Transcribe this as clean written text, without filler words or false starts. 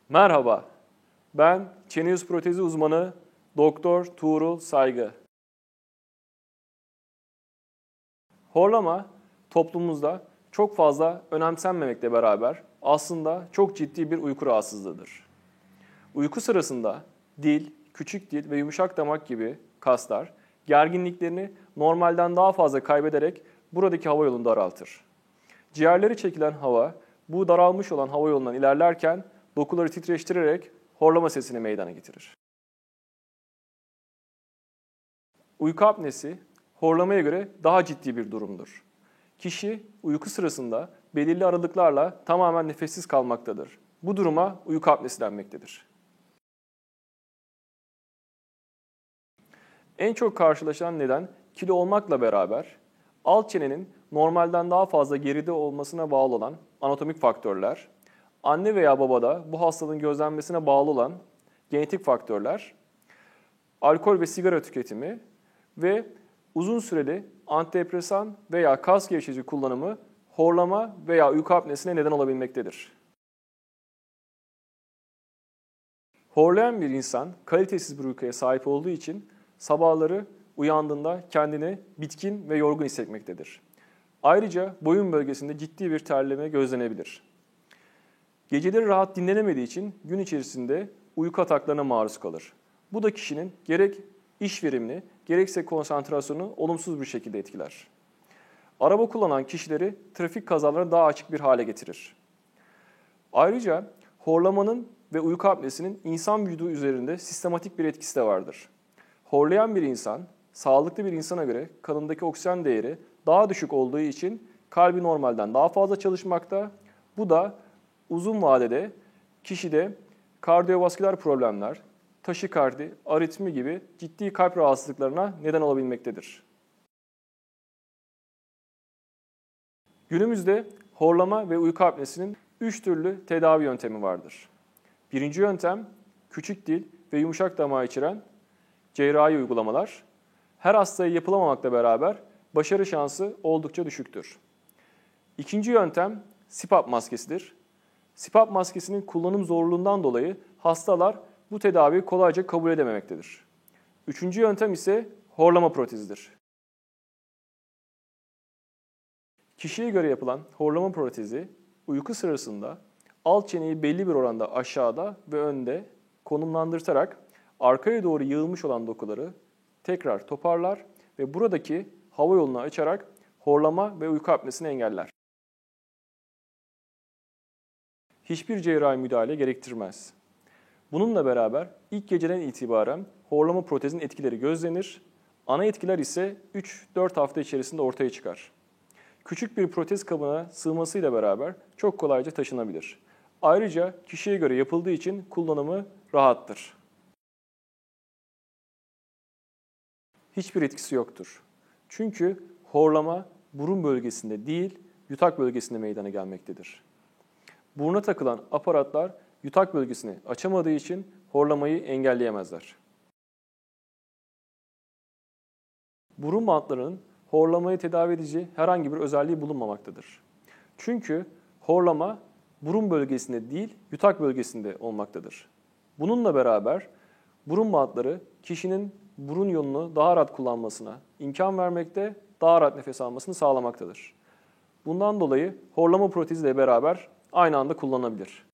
Merhaba, ben çene yüz protezi uzmanı Doktor Tuğrul Saygı. Horlama toplumumuzda çok fazla önemsenmemekle beraber aslında çok ciddi bir uyku rahatsızlığıdır. Uyku sırasında dil, küçük dil ve yumuşak damak gibi kaslar gerginliklerini normalden daha fazla kaybederek buradaki hava yolunu daraltır. Ciğerleri çekilen hava bu daralmış olan hava yolundan ilerlerken dokuları titreştirerek horlama sesini meydana getirir. Uyku apnesi horlamaya göre daha ciddi bir durumdur. Kişi uyku sırasında belirli aralıklarla tamamen nefessiz kalmaktadır. Bu duruma uyku apnesi denmektedir. En çok karşılaşılan neden kilo olmakla beraber alt çenenin normalden daha fazla geride olmasına bağlı olan anatomik faktörler, anne veya babada bu hastalığın gözlenmesine bağlı olan genetik faktörler, alkol ve sigara tüketimi ve uzun süreli antidepresan veya kas gevşetici kullanımı horlama veya uyku apnesine neden olabilmektedir. Horlayan bir insan kalitesiz bir uykuya sahip olduğu için sabahları uyandığında kendini bitkin ve yorgun hissetmektedir. Ayrıca boyun bölgesinde ciddi bir terleme gözlenebilir. Geceleri rahat dinlenemediği için gün içerisinde uyku ataklarına maruz kalır. Bu da kişinin gerek iş verimini gerekse konsantrasyonu olumsuz bir şekilde etkiler. Araba kullanan kişileri trafik kazalarına daha açık bir hale getirir. Ayrıca horlamanın ve uyku apnesinin insan vücudu üzerinde sistematik bir etkisi de vardır. Horlayan bir insan, sağlıklı bir insana göre kanındaki oksijen değeri daha düşük olduğu için kalbi normalden daha fazla çalışmakta. Bu da uzun vadede kişide kardiyovasküler problemler, taşikardi, aritmi gibi ciddi kalp rahatsızlıklarına neden olabilmektedir. Günümüzde horlama ve uyku apnesinin 3 türlü tedavi yöntemi vardır. Birinci yöntem, küçük dil ve yumuşak damağı içeren cerrahi uygulamalar. Her hastaya yapılamamakla beraber başarı şansı oldukça düşüktür. İkinci yöntem, CPAP maskesidir. CPAP maskesinin kullanım zorluğundan dolayı hastalar bu tedaviyi kolayca kabul edememektedir. Üçüncü yöntem ise horlama protezidir. Kişiye göre yapılan horlama protezi, uyku sırasında alt çeneyi belli bir oranda aşağıda ve önde konumlandırtarak arkaya doğru yığılmış olan dokuları tekrar toparlar ve buradaki hava yolunu açarak horlama ve uyku apnesini engeller. Hiçbir cerrahi müdahale gerektirmez. Bununla beraber ilk geceden itibaren horlama protezin etkileri gözlenir. Ana etkiler ise 3-4 hafta içerisinde ortaya çıkar. Küçük bir protez kabına sığmasıyla beraber çok kolayca taşınabilir. Ayrıca kişiye göre yapıldığı için kullanımı rahattır. Hiçbir etkisi yoktur. Çünkü horlama burun bölgesinde değil, yutak bölgesinde meydana gelmektedir. Buruna takılan aparatlar yutak bölgesini açamadığı için horlamayı engelleyemezler. Burun bantlarının horlamayı tedavi edici herhangi bir özelliği bulunmamaktadır. Çünkü horlama burun bölgesinde değil, yutak bölgesinde olmaktadır. Bununla beraber burun bantları kişinin burun yolunu daha rahat kullanmasına imkan vermekte, daha rahat nefes almasını sağlamaktadır. Bundan dolayı horlama protezi ile beraber aynı anda kullanılabilir.